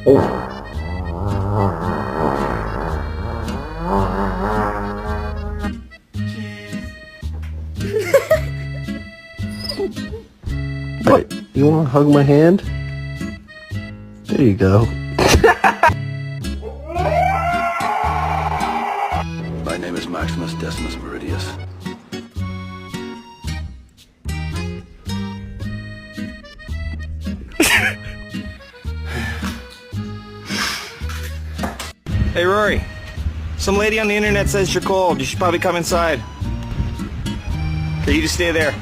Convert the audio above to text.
What? You want to hug my hand? There you go. My name is Maximus Decimus Meridius. Hey Rory, some lady on the internet says you're cold. You should probably come inside. Okay, you just stay there.